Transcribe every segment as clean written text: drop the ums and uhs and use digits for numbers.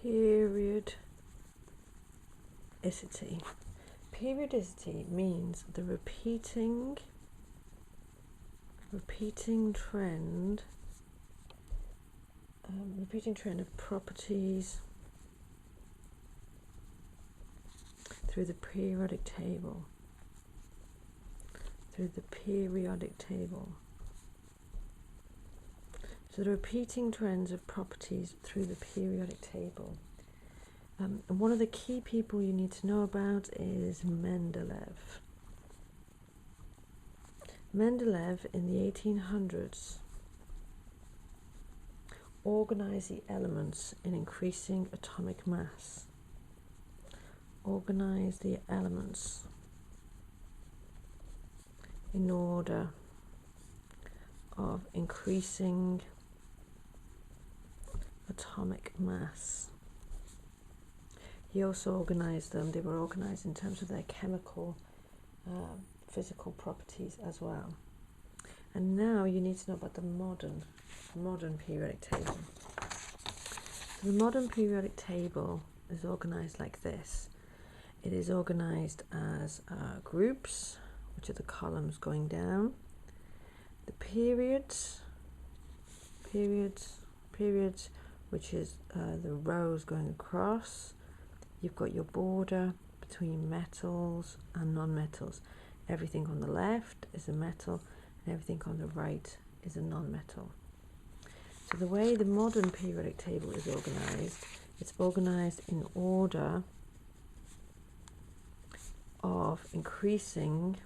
Periodicity. Periodicity means the repeating trend of properties through the periodic table. So the repeating trends of properties through the periodic table. And one of the key people you need to know about is Mendeleev. Mendeleev in the 1800s organized the elements in increasing atomic mass. Organized the elements in order of increasing atomic mass. He also organized them, they were organized in terms of their chemical, physical properties as well. And now you need to know about the modern periodic table. So the modern periodic table is organized like this. It is organized as groups, which are the columns going down. The periods, which is the rows going across. You've got your border between metals and non-metals. Everything on the left is a metal, and everything on the right is a non-metal. So the way the modern periodic table is organized, it's organized in order of increasing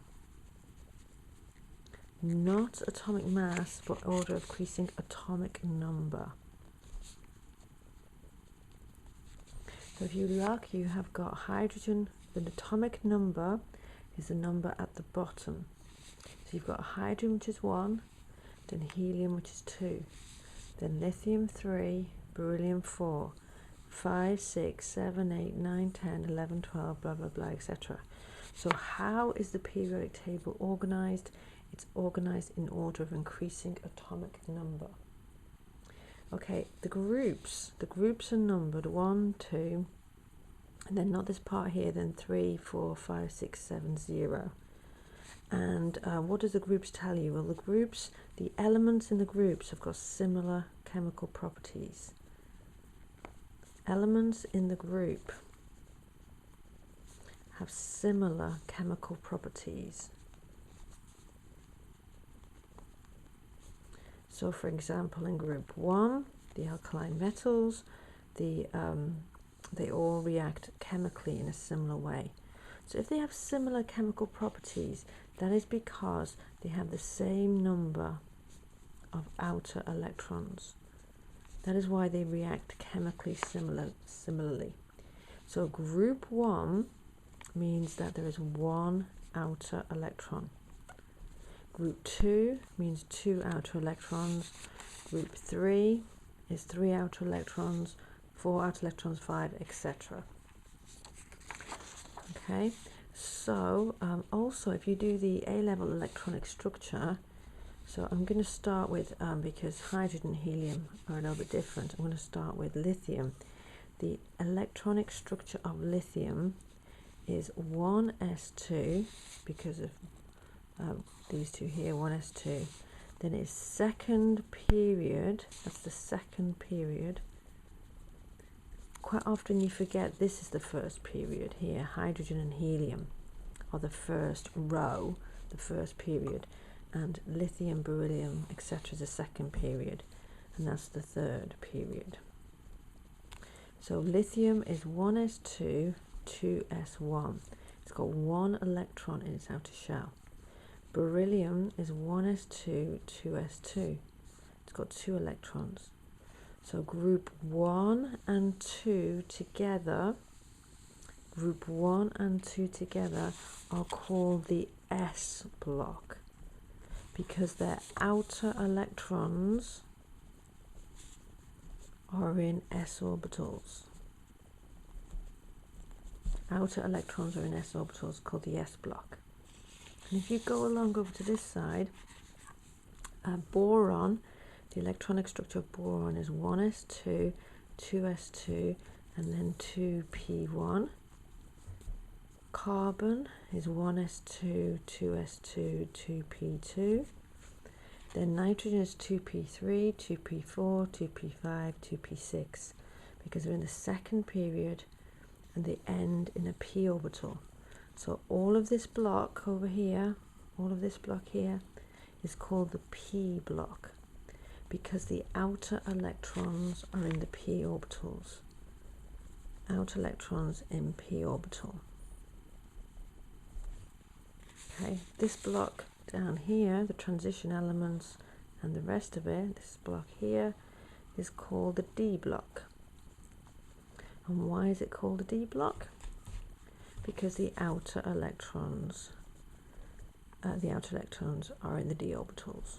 not atomic mass, but order of increasing atomic number. So if you look, you have got hydrogen. The atomic number is the number at the bottom. So you've got hydrogen, which is 1, then helium, which is 2, then lithium 3, beryllium 4, 5, 6, 7, 8, 9, 10, 11, 12, blah, blah, blah, etc. So how is the periodic table organized? It's organized in order of increasing atomic number. Okay, the groups are numbered 1, 2, and then not this part here, then 3, 4, 5, 6, 7, 0. And what does the groups tell you? Well, the elements in the groups have got similar chemical properties. Elements in the group have similar chemical properties. So for example, in group 1, the alkaline metals, they all react chemically in a similar way. So if they have similar chemical properties, that is because they have the same number of outer electrons. That is why they react chemically similarly. So group 1 means that there is 1 outer electron. Group 2 means 2 outer electrons. Group 3 is 3 outer electrons, 4 outer electrons, 5, etc. Okay, so also if you do the A-level electronic structure, so I'm going to start with, because hydrogen and helium are a little bit different, I'm going to start with lithium. The electronic structure of lithium is 1s2, because of these two here, 1s2. Then it's second period, that's the second period. Quite often you forget this is the first period here. Hydrogen and helium are the first row, the first period, and lithium, beryllium, etc. is the second period, and that's the third period. So lithium is 1s2, 2s1. It's got 1 electron in its outer shell. Beryllium is 1s2, 2s2. It's got 2 electrons. So group 1 and 2 together, are called the S block, because their outer electrons are in s orbitals. Outer electrons are in s orbitals, called the S block. And if you go along over to this side, boron, the electronic structure of boron is 1s2, 2s2, and then 2p1. Carbon is 1s2, 2s2, 2p2. Then nitrogen is 2p3, 2p4, 2p5, 2p6, because we're in the second period and they end in a p orbital. So all of this block over here, all of this block here, is called the p block, because the outer electrons are in the p orbitals. Outer electrons in p orbital. Okay, this block down here, the transition elements and the rest of it, this block here, is called the D block. And why is it called the D block? Because the outer electrons are in the d orbitals.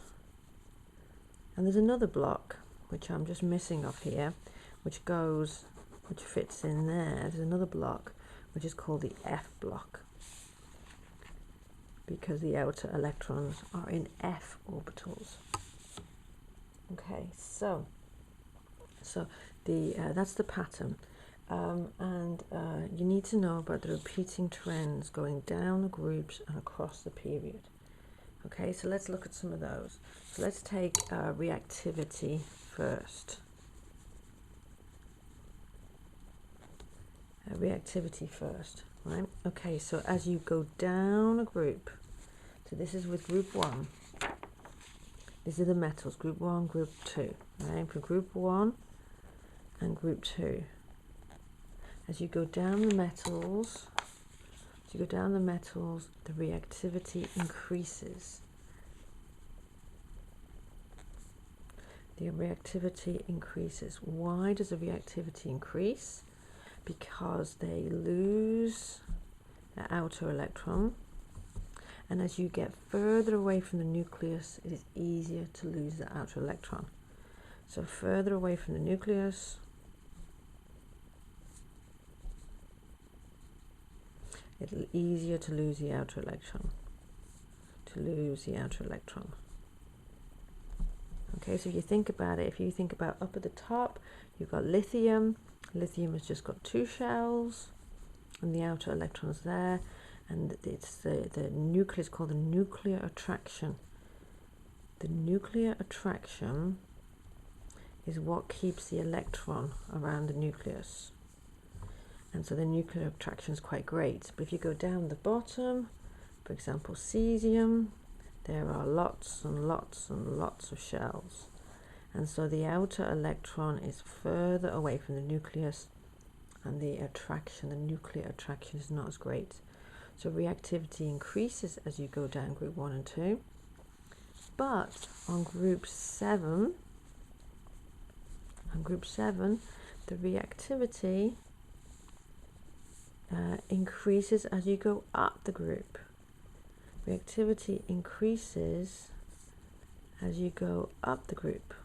And there's another block which I'm just missing off here, which fits in there. There's another block which is called the F block, because the outer electrons are in F orbitals. Okay, so that's the pattern. You need to know about the repeating trends going down the groups and across the period. Okay, so let's look at some of those. So let's take reactivity first. Right? Okay, so as you go down a group, so this is with group 1. These are the metals, group 1, group 2. Right? For group 1 and group 2. As you go down the metals, the reactivity increases. The reactivity increases. Why does the reactivity increase? Because they lose the outer electron, and as you get further away from the nucleus, it is easier to lose the outer electron. So further away from the nucleus, it's easier to lose the outer electron. Okay, so if you think about it, if you think about up at the top, you've got lithium. Lithium has just got 2 shells, and the outer electron's there, and it's the nucleus called the nuclear attraction. The nuclear attraction is what keeps the electron around the nucleus. And so the nuclear attraction is quite great. But if you go down the bottom, for example, cesium, there are lots and lots and lots of shells. And so the outer electron is further away from the nucleus, and the nuclear attraction is not as great. So reactivity increases as you go down group 1 and 2. But on group 7, the reactivity increases as you go up the group. Reactivity increases as you go up the group.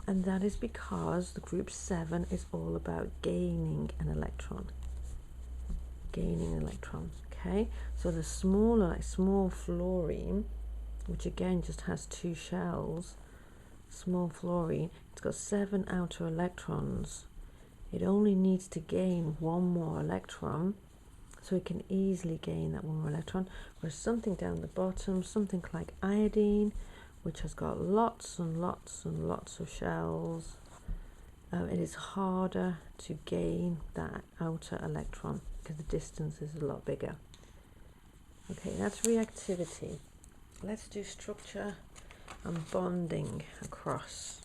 And that is because the group 7 is all about gaining an electron. Okay? So the smaller, like small fluorine, which again just has 2 shells, small fluorine, it's got 7 outer electrons. It only needs to gain 1 more electron, so it can easily gain that 1 more electron. Whereas something down the bottom, something like iodine, which has got lots and lots and lots of shells, it is harder to gain that outer electron because the distance is a lot bigger. Okay, that's reactivity. Let's do structure and bonding across.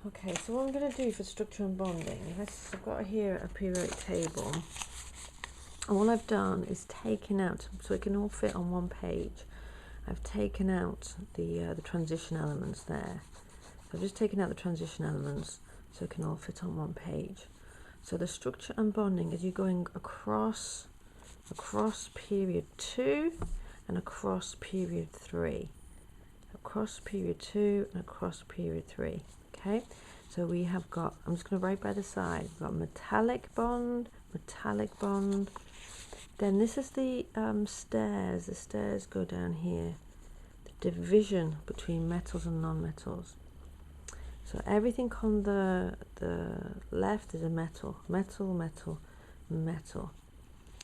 Okay, so what I'm going to do for structure and bonding, I've got here a periodic table. All I've done is taken out, so it can all fit on 1 page, I've taken out the transition elements there. So I've just taken out the transition elements so it can all fit on 1 page. So the structure and bonding is you're going across period 2 and across period 3. Across period 2 and across period 3. Okay, so we have got, I'm just going to write by the side, we've got metallic bond. Then this is the stairs. The stairs go down here. The division between metals and non-metals. So everything on the left is a metal, metal, metal, metal.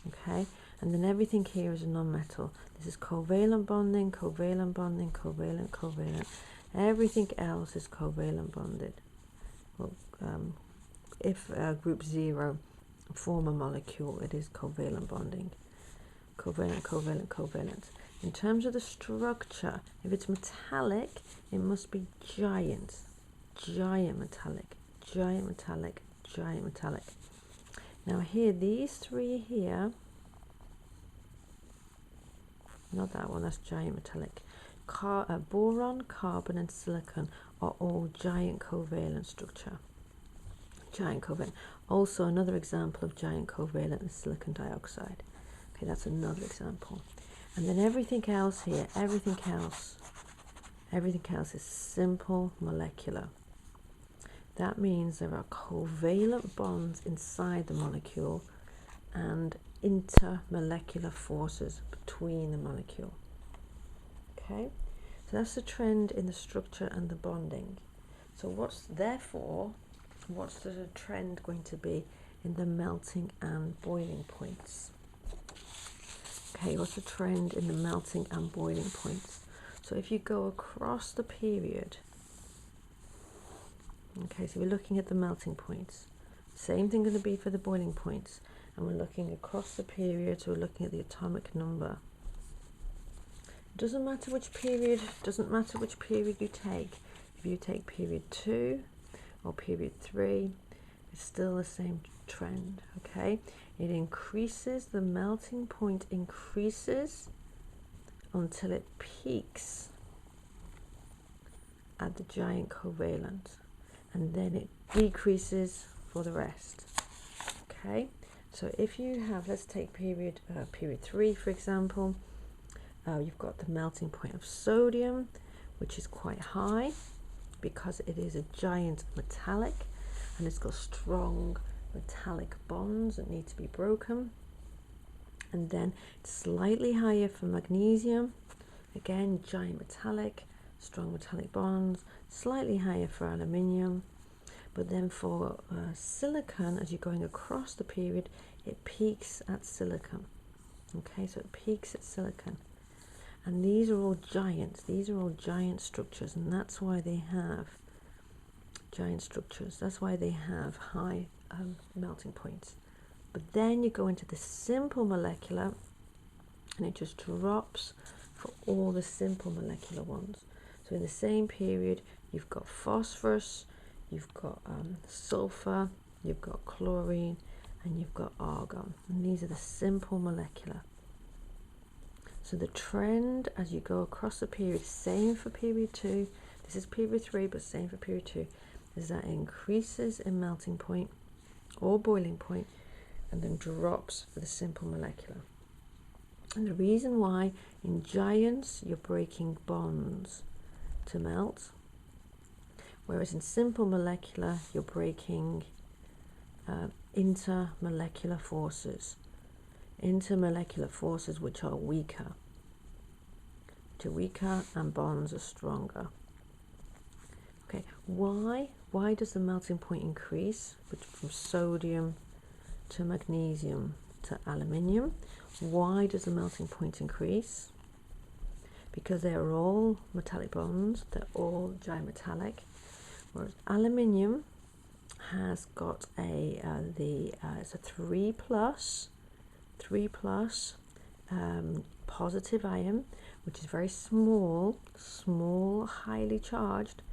Okay, and then everything here is a non-metal. This is covalent bonding, covalent bonding, covalent, covalent. Everything else is covalent bonded. Well, if group 0 form a molecule, it is covalent bonding. Covalent, covalent, covalent. In terms of the structure, if it's metallic, it must be giant. Giant metallic, giant metallic, giant metallic. Now here, these three here, not that one, that's giant metallic. Boron, carbon and silicon are all giant covalent structure. Giant covalent. Also another example of giant covalent is silicon dioxide. Okay, that's another example. And then everything else here, everything else is simple molecular. That means there are covalent bonds inside the molecule and intermolecular forces between the molecule. Okay, so that's the trend in the structure and the bonding. So what's the trend going to be in the melting and boiling points? Okay, what's the trend in the melting and boiling points? So if you go across the period, okay, so we're looking at the melting points. Same thing going to be for the boiling points. And we're looking across the period, so we're looking at the atomic number. It doesn't matter which period you take. If you take period 2 or period 3, it's still the same trend, okay? It increases, the melting point increases until it peaks at the giant covalent, and then it decreases for the rest. Okay, so if you have, let's take period 3 for example, you've got the melting point of sodium, which is quite high because it is a giant metallic and it's got strong metallic bonds that need to be broken. And then it's slightly higher for magnesium, again giant metallic, strong metallic bonds, slightly higher for aluminium. But then for silicon, as you're going across the period, it peaks at silicon. Okay, so it peaks at silicon. And these are all giants, these are all giant structures, and that's why they have giant structures, that's why they have high melting points. But then you go into the simple molecular, and it just drops for all the simple molecular ones. So in the same period, you've got phosphorus, you've got sulfur, you've got chlorine, and you've got argon. And these are the simple molecular. So the trend as you go across the period, same for period 2, this is period 3, but same for period 2, is that it increases in melting point or boiling point and then drops for the simple molecular. And the reason why in giants you're breaking bonds to melt, whereas in simple molecular you're breaking intermolecular forces. Intermolecular forces which are weaker. And bonds are stronger. Okay, why does the melting point increase from sodium to magnesium to aluminium? Why does the melting point increase? Because they are all metallic bonds, they're all giant metallic, whereas aluminium has got it's a 3 plus positive ion, which is very small, highly charged.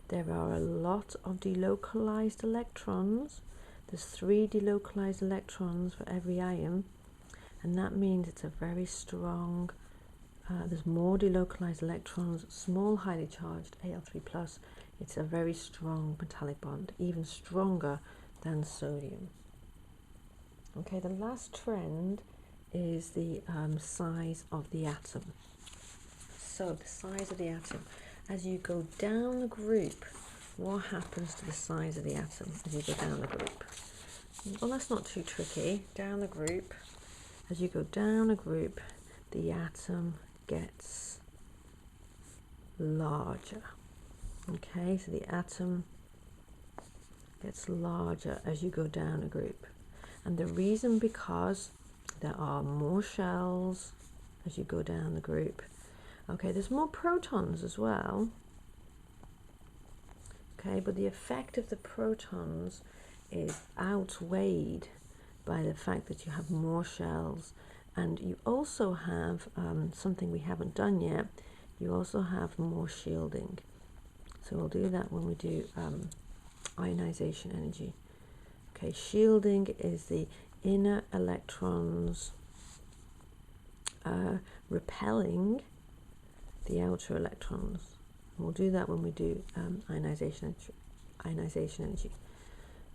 There are a lot of delocalized electrons. There's 3 delocalized electrons for every ion, and that means it's a very strong, there's more delocalized electrons, small, highly charged, Al3 plus. It's a very strong metallic bond, even stronger than sodium. Okay, the last trend is the size of the atom. So the size of the atom, as you go down the group, what happens to the size of the atom as you go down the group? Well, that's not too tricky. Down the group, as you go down a group, the atom gets larger. Okay, so the atom gets larger as you go down a group. And the reason, because there are more shells as you go down the group. Okay, there's more protons as well. Okay, but the effect of the protons is outweighed by the fact that you have more shells, and you also have something we haven't done yet. You also have more shielding. So we'll do that when we do ionization energy. Okay, shielding is the inner electrons repelling the outer electrons. And we'll do that when we do ionization energy.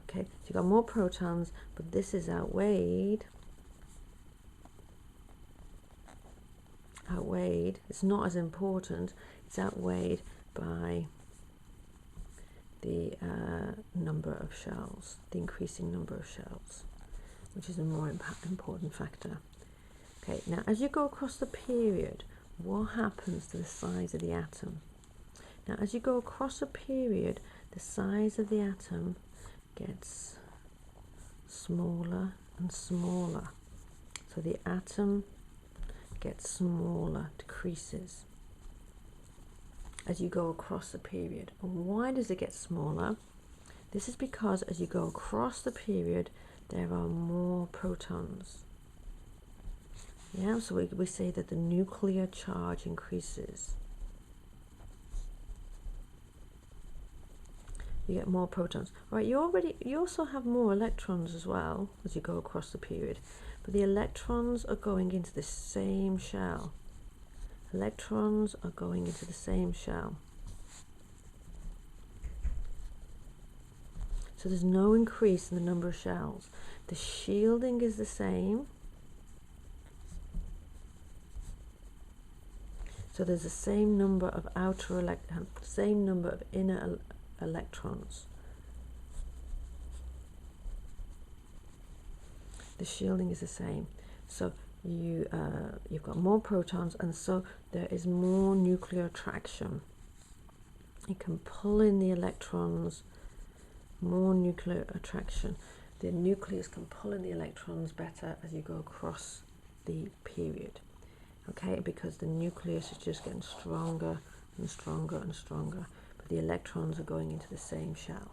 Okay, so you've got more protons, but this is outweighed. It's not as important. It's outweighed by the number of shells, the increasing number of shells, which is a more important factor. Okay, now as you go across the period, what happens to the size of the atom? Now as you go across a period, the size of the atom gets smaller and smaller. So the atom gets smaller, decreases as you go across the period. And why does it get smaller? This is because as you go across the period, there are more protons. Yeah, so we say that the nuclear charge increases. You get more protons. Right, you also have more electrons as well as you go across the period, but the electrons are going into the same shell. Electrons are going into the same shell. So there's no increase in the number of shells. The shielding is the same. So there's the same number of same number of inner electrons. The shielding is the same. So you've got more protons, and so there is more nuclear attraction. You can pull in the electrons, more nuclear attraction. The nucleus can pull in the electrons better as you go across the period. Okay, because the nucleus is just getting stronger and stronger and stronger, but the electrons are going into the same shell.